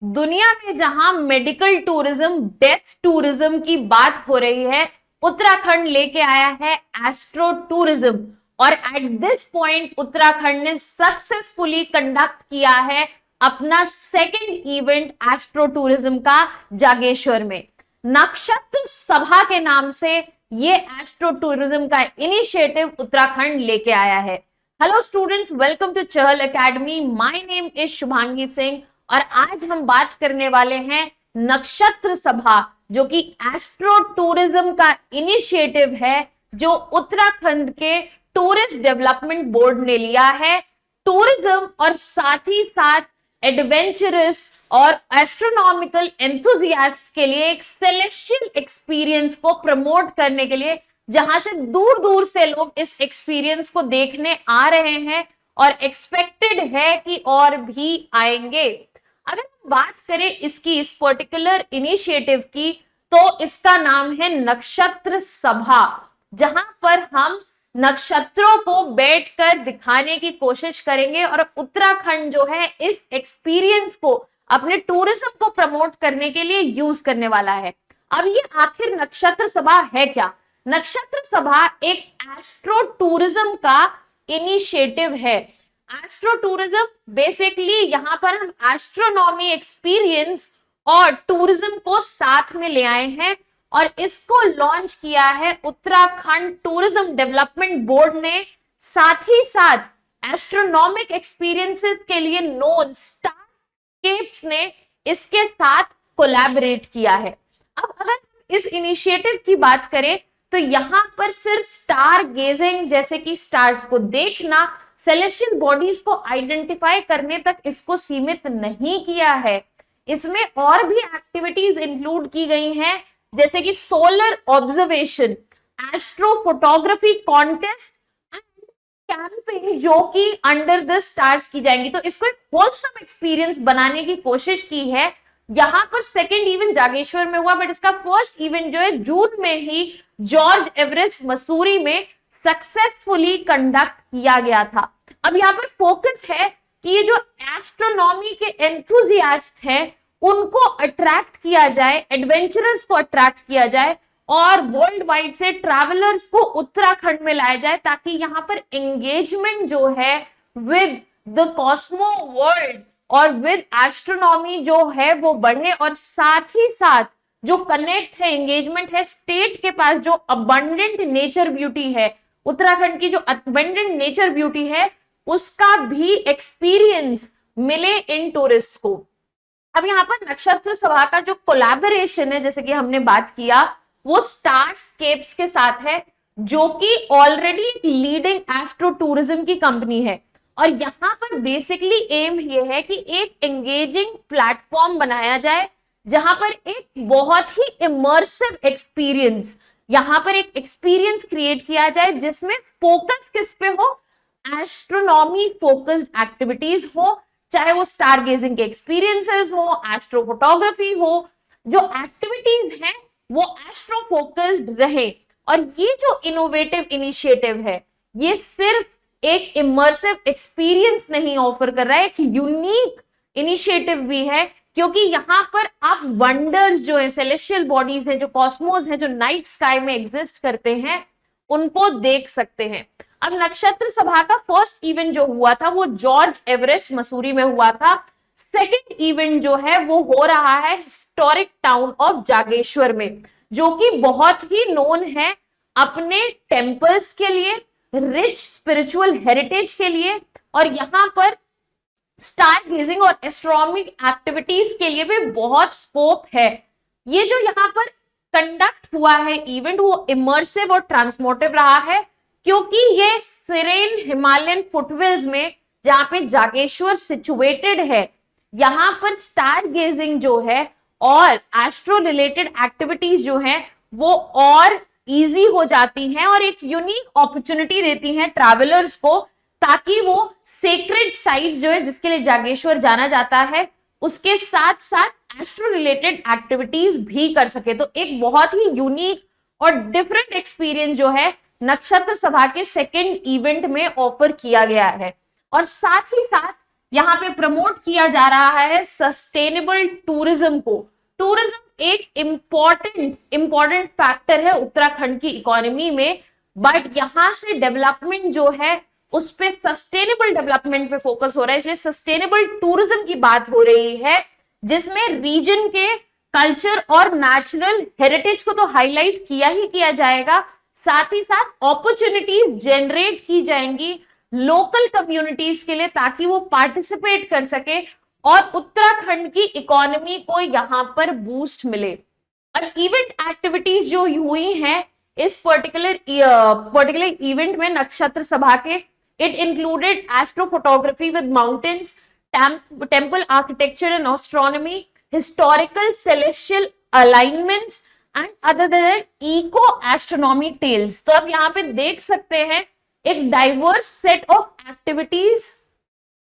दुनिया में जहां मेडिकल टूरिज्म, डेथ टूरिज्म की बात हो रही है, उत्तराखंड लेके आया है एस्ट्रो टूरिज्म। और एट दिस पॉइंट उत्तराखंड ने सक्सेसफुली कंडक्ट किया है अपना सेकंड इवेंट एस्ट्रो टूरिज्म का जागेश्वर में। नक्षत्र सभा के नाम से ये एस्ट्रो टूरिज्म का इनिशिएटिव उत्तराखंड लेके आया है। Hello students, welcome to Chahal academy. My name is Shubhangi Singh और आज हम बात करने वाले हैं नक्षत्र सभा, जो कि एस्ट्रो टूरिज्म का इनिशिएटिव है, जो उत्तराखंड के टूरिस्ट डेवलपमेंट बोर्ड ने लिया है। टूरिज्म और साथ ही साथ एडवेंचरस और एस्ट्रोनॉमिकल एंथुजियास्ट के लिए एक सेलेस्टियल एक्सपीरियंस को प्रमोट करने के लिए, जहां से दूर दूर से लोग इस एक्सपीरियंस को देखने आ रहे हैं और एक्सपेक्टेड है कि और भी आएंगे। अगर हम बात करें इसकी, इस पर्टिकुलर इनिशिएटिव की, तो इसका नाम है नक्षत्र सभा, जहां पर हम नक्षत्रों को बैठकर दिखाने की कोशिश करेंगे और उत्तराखंड जो है इस एक्सपीरियंस को अपने टूरिज्म को प्रमोट करने के लिए यूज करने वाला है। अब ये आखिर नक्षत्र सभा है क्या? नक्षत्र सभा एक एस्ट्रो टूरिज्म का इनिशिएटिव है। एस्ट्रो टूरिज्म बेसिकली यहां पर हम एस्ट्रोनॉमी एक्सपीरियंस और टूरिज्म को साथ में ले आए हैं और इसको लॉन्च किया है उत्तराखंड टूरिज्म डेवलपमेंट बोर्ड ने। साथ ही साथ एस्ट्रोनॉमिक एक्सपीरियंसेस के लिए नोन स्टारस्केप्स ने इसके साथ कोलैबोरेट किया है। अब अगर इस इनिशिएटिव की बात करें तो यहां पर सिर्फ स्टार गेजिंग, जैसे कि स्टार्स को देखना, सेलेस्टियल बॉडीज को आइडेंटिफाई करने तक इसको सीमित नहीं किया है। इसमें और भी एक्टिविटीज इंक्लूड की गई हैं, जैसे कि solar observation, astro photography contest and camping, जो कि अंडर द स्टार्स की जाएंगी। तो इसको एक होलसम एक्सपीरियंस बनाने की कोशिश की है। यहाँ पर सेकेंड इवेंट जागेश्वर में हुआ, बट इसका फर्स्ट इवेंट जो है जून में ही जॉर्ज एवरेस्ट मसूरी में सक्सेसफुली कंडक्ट किया गया था। अब यहाँ पर फोकस है कि ये जो एस्ट्रोनॉमी के एंथुजियास्ट हैं उनको अट्रैक्ट किया जाए, एडवेंचरर्स को अट्रैक्ट किया जाए और वर्ल्ड वाइड से ट्रैवलर्स को उत्तराखंड में लाया जाए, ताकि यहाँ पर एंगेजमेंट जो है विद द कॉस्मो वर्ल्ड और विद एस्ट्रोनॉमी जो है वो बढ़े। और साथ ही साथ जो कनेक्ट है, एंगेजमेंट है स्टेट के पास, जो अबंडेंट नेचर ब्यूटी है, उत्तराखंड की जो अबंडेंट नेचर ब्यूटी है, उसका भी एक्सपीरियंस मिले इन टूरिस्ट को। अब यहाँ पर नक्षत्र सभा का जो कोलैबोरेशन है, जैसे कि हमने बात किया, वो स्टारस्केप्स के साथ है, जो कि ऑलरेडी एक लीडिंग एस्ट्रो टूरिज्म की कंपनी है। और यहाँ पर बेसिकली एम ये है कि एक एंगेजिंग प्लेटफॉर्म बनाया जाए, जहां पर एक बहुत ही इमर्सिव एक्सपीरियंस, यहाँ पर एक एक्सपीरियंस क्रिएट किया जाए जिसमें फोकस किस पे हो? एस्ट्रोनॉमी फोकस्ड एक्टिविटीज हो, चाहे वो स्टार गेजिंग के एक्सपीरियंसेस हो, एस्ट्रो फोटोग्राफी हो, जो एक्टिविटीज हैं वो एस्ट्रो फोकस्ड रहे। और ये जो इनोवेटिव इनिशिएटिव है, ये सिर्फ एक इमर्सिव एक्सपीरियंस नहीं ऑफर कर रहा है, एक यूनिक इनिशिएटिव भी है, क्योंकि यहाँ पर आप वंडर्स जो है, सेलेस्टियल बॉडीज है, जो कॉस्मोस है, जो नाइट स्काई में एग्जिस्ट करते हैं, उनको देख सकते हैं। अब नक्षत्र सभा का फर्स्ट इवेंट जो हुआ था वो जॉर्ज एवरेस्ट मसूरी में हुआ था। सेकंड इवेंट जो है वो हो रहा है हिस्टोरिक टाउन ऑफ जागेश्वर में, जो कि बहुत ही नोन है अपने टेम्पल्स के लिए, रिच स्पिरिचुअल हेरिटेज के लिए, और यहाँ पर स्टार गेजिंग और एस्ट्रोनॉमिक एक्टिविटीज के लिए भी बहुत स्कोप है। ये जो यहाँ पर कंडक्ट हुआ है इवेंट, वो इमर्सिव और ट्रांसमोटिव रहा है, क्योंकि ये सिरेन हिमालयन फुटविल्स में, जहां पे जागेश्वर सिचुएटेड है, यहाँ पर स्टार गेजिंग जो है और एस्ट्रो रिलेटेड एक्टिविटीज जो है वो और इजी हो जाती हैं और एक यूनिक अपॉर्चुनिटी देती हैं ट्रैवलर्स को, ताकि वो सेक्रेड साइट जो है, जिसके लिए जागेश्वर जाना जाता है, उसके साथ साथ एस्ट्रो रिलेटेड एक्टिविटीज भी कर सके। तो एक बहुत ही यूनिक और डिफरेंट एक्सपीरियंस जो है नक्षत्र सभा के सेकेंड इवेंट में ऑफर किया गया है। और साथ ही साथ यहाँ पे प्रमोट किया जा रहा है सस्टेनेबल टूरिज्म को। टूरिज्म एक इंपॉर्टेंट फैक्टर है उत्तराखंड की इकोनॉमी में, बट यहां से डेवलपमेंट जो है उस पे सस्टेनेबल डेवलपमेंट पे फोकस हो रहा है, इसलिए सस्टेनेबल टूरिज्म की बात हो रही है, जिसमें रीजन के कल्चर और नेचुरल हेरिटेज को तो हाईलाइट किया ही किया जाएगा, साथ ही साथ अपॉर्चुनिटीज जनरेट की जाएंगी लोकल कम्युनिटीज के लिए ताकि वो पार्टिसिपेट कर सके और उत्तराखंड की इकोनॉमी को यहां पर बूस्ट मिले। और इवेंट एक्टिविटीज जो हुई हैं इस पर्टिकुलर इवेंट में नक्षत्र सभा के, it included astrophotography with mountains, temple architecture and astronomy, historical celestial alignments and other than eco astronomy tales. तो आप यहाँ पे देख सकते हैं एक diverse set of activities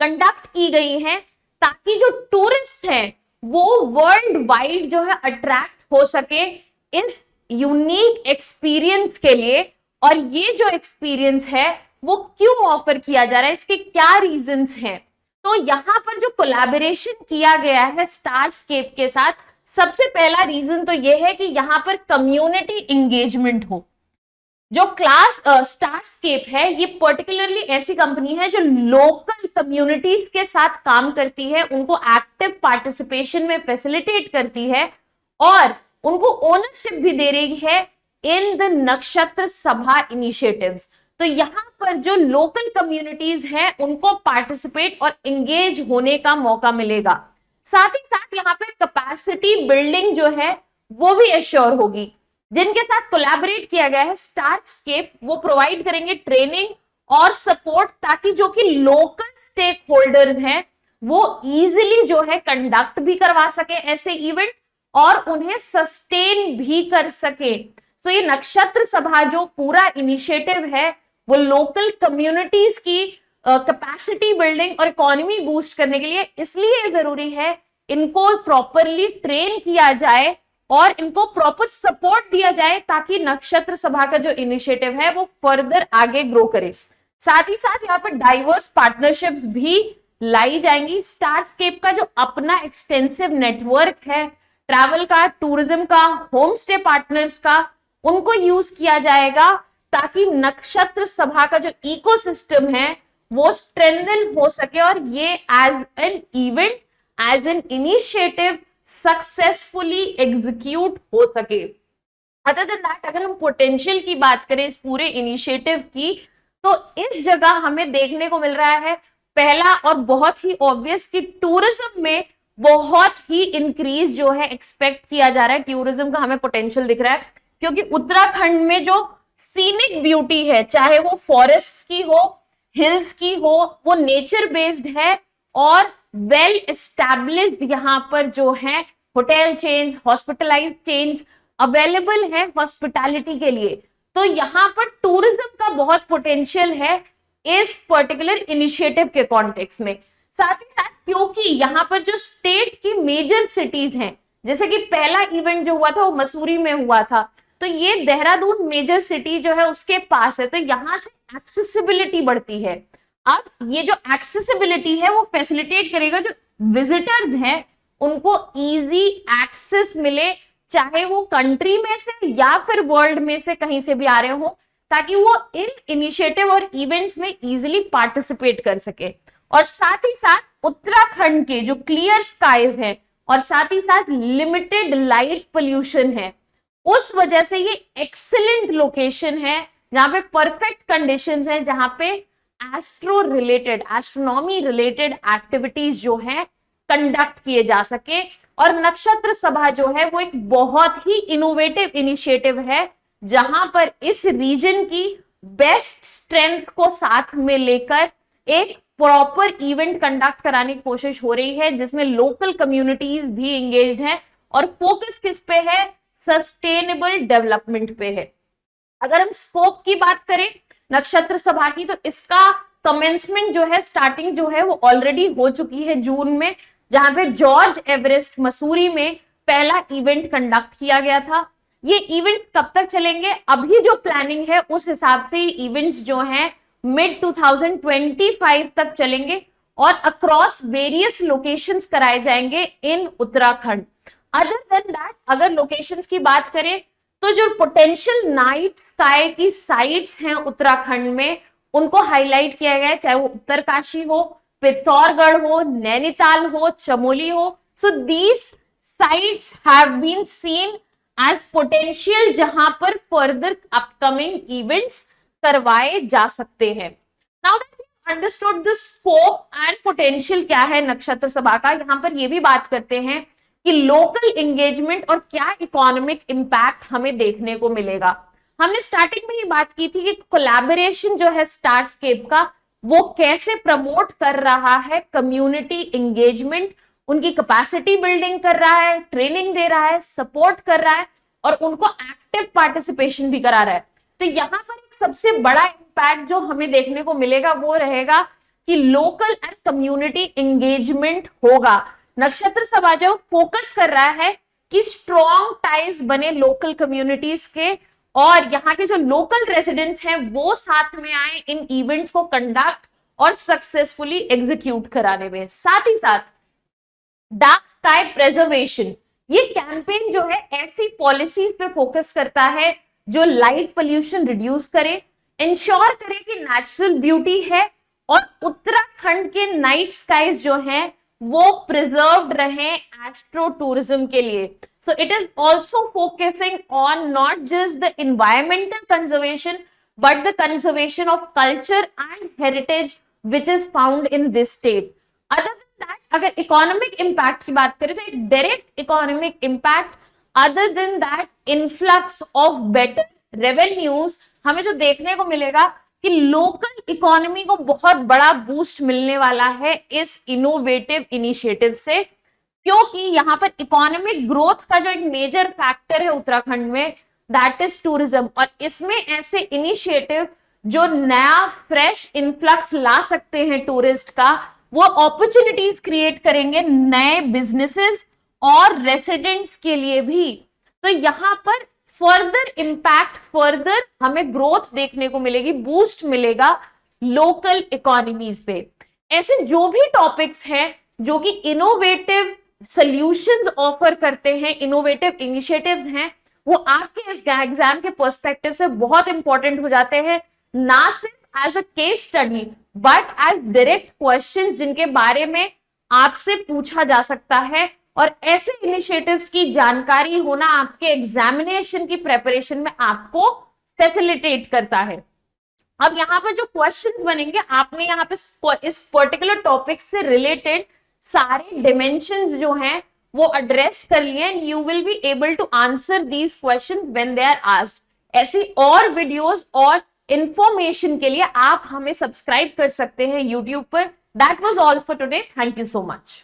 conduct की गई हैं ताकि जो टूरिस्ट हैं वो वर्ल्ड वाइड जो है अट्रैक्ट हो सके इस यूनिक एक्सपीरियंस के लिए। और ये जो एक्सपीरियंस है वो क्यों ऑफर किया जा रहा है, इसके क्या रीजंस हैं। तो यहाँ पर जो कोलैबोरेशन किया गया है स्टारस्केप के साथ, सबसे पहला रीजन तो ये है कि यहाँ पर कम्युनिटी एंगेजमेंट हो। जो क्लास स्टारस्केप है ये पर्टिकुलरली ऐसी कंपनी है जो लोकल कम्युनिटीज के साथ काम करती है, उनको एक्टिव पार्टिसिपेशन में फैसिलिटेट करती है और उनको ओनरशिप भी दे रही है इन द नक्षत्र सभा इनिशिएटिव्स। तो यहाँ पर जो लोकल कम्युनिटीज हैं उनको पार्टिसिपेट और एंगेज होने का मौका मिलेगा। साथ ही साथ यहाँ पे कैपेसिटी बिल्डिंग जो है वो भी एश्योर होगी। जिनके साथ कोलैबोरेट किया गया है स्टारस्केप, वो प्रोवाइड करेंगे ट्रेनिंग और सपोर्ट ताकि जो कि लोकल स्टेक होल्डर्स हैं वो इजीली जो है कंडक्ट भी करवा सके ऐसे इवेंट और उन्हें सस्टेन भी कर सके। सो ये नक्षत्र सभा जो पूरा इनिशिएटिव है वो लोकल कम्युनिटीज की कैपेसिटी बिल्डिंग और इकोनॉमी बूस्ट करने के लिए इसलिए जरूरी है इनको प्रॉपरली ट्रेन किया जाए और इनको प्रॉपर सपोर्ट दिया जाए ताकि नक्षत्र सभा का जो इनिशिएटिव है वो फर्दर आगे ग्रो करे। साथ ही साथ यहाँ पर डाइवर्स पार्टनरशिप्स भी लाई जाएंगी। स्टारस्केप का जो अपना एक्सटेंसिव नेटवर्क है ट्रैवल का, टूरिज्म का, होम स्टे पार्टनर्स का, उनको यूज किया जाएगा ताकि नक्षत्र सभा का जो इकोसिस्टम है वो स्ट्रेंथन हो सके और ये as an event, as an initiative successfully execute हो सके। अदर देन दैट अगर हम पोटेंशियल की बात करें इस पूरे इनिशिएटिव की, तो इस जगह हमें देखने को मिल रहा है पहला और बहुत ही ऑब्वियस कि टूरिज्म में बहुत ही इंक्रीज जो है एक्सपेक्ट किया जा रहा है। टूरिज्म का हमें पोटेंशियल दिख रहा है क्योंकि उत्तराखंड में जो सीनिक ब्यूटी है, चाहे वो फॉरेस्ट की हो, हिल्स की हो, वो नेचर बेस्ड है और वेल एस्टैब्लिश्ड यहाँ पर जो है hotel chains, hospitalize chains available है हॉस्पिटैलिटी के लिए। तो यहाँ पर टूरिज्म का बहुत पोटेंशियल है इस पर्टिकुलर इनिशिएटिव के कॉन्टेक्स्ट में। साथ ही साथ क्योंकि यहाँ पर जो स्टेट की मेजर सिटीज हैं, जैसे कि पहला इवेंट जो हुआ था वो मसूरी में हुआ था, तो ये देहरादून मेजर सिटी जो है उसके पास है, तो यहाँ से एक्सेसिबिलिटी बढ़ती है। अब ये जो एक्सेसिबिलिटी है वो फैसिलिटेट करेगा जो विजिटर्स हैं उनको इजी एक्सेस मिले, चाहे वो कंट्री में से या फिर वर्ल्ड में से कहीं से भी आ रहे हो, ताकि वो इन इनिशिएटिव और इवेंट्स में इजीली पार्टिसिपेट कर सके। और साथ ही साथ उत्तराखंड के जो क्लियर स्काईज हैं और साथ ही साथ लिमिटेड लाइट पोल्यूशन है, उस वजह से ये एक्सीलेंट लोकेशन है जहां पे परफेक्ट कंडीशंस हैं, जहां पे एस्ट्रोनॉमी रिलेटेड एक्टिविटीज जो है कंडक्ट किए जा सके। और नक्षत्र सभा जो है वो एक बहुत ही इनोवेटिव इनिशिएटिव है जहां पर इस रीजन की बेस्ट स्ट्रेंथ को साथ में लेकर एक प्रॉपर इवेंट कंडक्ट कराने की कोशिश हो रही है, जिसमें लोकल कम्युनिटीज भी एंगेज्ड हैं और फोकस किस पे है, सस्टेनेबल डेवलपमेंट पे है। अगर हम स्कोप की बात करें नक्षत्र सभा की, तो इसका कमेंसमेंट जो है, स्टार्टिंग जो है वो ऑलरेडी हो चुकी है जून में, जहां पे जॉर्ज एवरेस्ट मसूरी में पहला इवेंट कंडक्ट किया गया था। ये इवेंट्स कब तक चलेंगे, अभी जो प्लानिंग है उस हिसाब से इवेंट्स जो हैं मिड 2025 तक चलेंगे। और अक्रॉस वेरियस लोकेशंस कराए जाएंगे इन उत्तराखंड। अदर देन दैट, अगर लोकेशंस की बात करें तो जो पोटेंशियल नाइट स्काई की साइट्स हैं उत्तराखंड में, उनको हाईलाइट किया गया है, चाहे वो उत्तरकाशी हो, पिथौरगढ़ हो, नैनीताल हो, चमोली हो। So these sites have been seen as potential जहां पर फर्दर अपकमिंग इवेंट्स करवाए जा सकते हैं। Now that we understood the scope and potential क्या है नक्षत्र सभा का, यहां पर ये भी बात करते हैं कि लोकल एंगेजमेंट और क्या इकोनॉमिक इंपैक्ट हमें देखने को मिलेगा। हमने स्टार्टिंग में ही बात की थी कि कोलैबोरेशन जो है स्टारस्केप का, वो कैसे प्रमोट कर रहा है कम्युनिटी एंगेजमेंट, उनकी कैपेसिटी बिल्डिंग कर रहा है, ट्रेनिंग दे रहा है, सपोर्ट कर रहा है और उनको एक्टिव पार्टिसिपेशन भी करा रहा है। तो यहां पर एक सबसे बड़ा इंपैक्ट जो हमें देखने को मिलेगा वो रहेगा कि लोकल एंड कम्युनिटी एंगेजमेंट होगा। नक्षत्र सभा जो फोकस कर रहा है कि स्ट्रॉन्ग टाइज बने लोकल कम्युनिटीज के और यहाँ के जो लोकल रेजिडेंट्स हैं वो साथ में आए इन इवेंट्स को कंडक्ट और सक्सेसफुली एग्जीक्यूट कराने में। साथ ही साथ डार्क स्काई प्रिजर्वेशन, ये कैंपेन जो है ऐसी पॉलिसीज पे फोकस करता है जो लाइट पोल्यूशन रिड्यूस करे, इंश्योर करे कि नेचुरल ब्यूटी है और उत्तराखंड के नाइट स्काईज जो हैं वो प्रिजर्व्ड रहे एस्ट्रो टूरिज्म के लिए। So it is also focusing on not just the environmental conservation but the conservation of culture and heritage which is found in this state. Other than that, अगर economic impact की बात करें तो एक direct economic impact, other than that influx of better revenues हमें जो देखने को मिलेगा कि लोकल इकोनॉमी को बहुत बड़ा बूस्ट मिलने वाला है इस इनोवेटिव इनिशिएटिव से, क्योंकि यहाँ पर इकोनॉमिक ग्रोथ का जो एक मेजर फैक्टर है उत्तराखंड में दैट इज टूरिज्म। और इसमें ऐसे इनिशिएटिव जो नया फ्रेश इनफ्लक्स ला सकते हैं टूरिस्ट का, वो अपॉर्चुनिटीज क्रिएट करेंगे नए बिजनेसेस और रेसिडेंट्स के लिए भी। तो यहाँ पर फर्दर इंपैक्ट, फर्दर हमें ग्रोथ देखने को मिलेगी, बूस्ट मिलेगा लोकल इकोनॉमीज पे। ऐसे जो भी टॉपिक्स हैं जो कि इनोवेटिव सॉल्यूशंस ऑफर करते हैं, इनोवेटिव इनिशिएटिव्स हैं, वो आपके इस एग्जाम के पर्सपेक्टिव से बहुत इंपॉर्टेंट हो जाते हैं, ना सिर्फ as a case study but as direct questions जिनके बारे में आपसे पूछा जा सकता है। और ऐसे इनिशिएटिव्स की जानकारी होना आपके एग्जामिनेशन की प्रेपरेशन में आपको फैसिलिटेट करता है। अब यहाँ पर जो क्वेश्चन बनेंगे, आपने यहाँ पे इस पर्टिकुलर टॉपिक से रिलेटेड सारे डिमेंशंस जो हैं वो एड्रेस कर लिए, and you will be able to answer these questions when they are asked. ऐसी और वीडियोस और इंफॉर्मेशन के लिए आप हमें सब्सक्राइब कर सकते हैं यूट्यूब पर। That was all for today, thank you so much.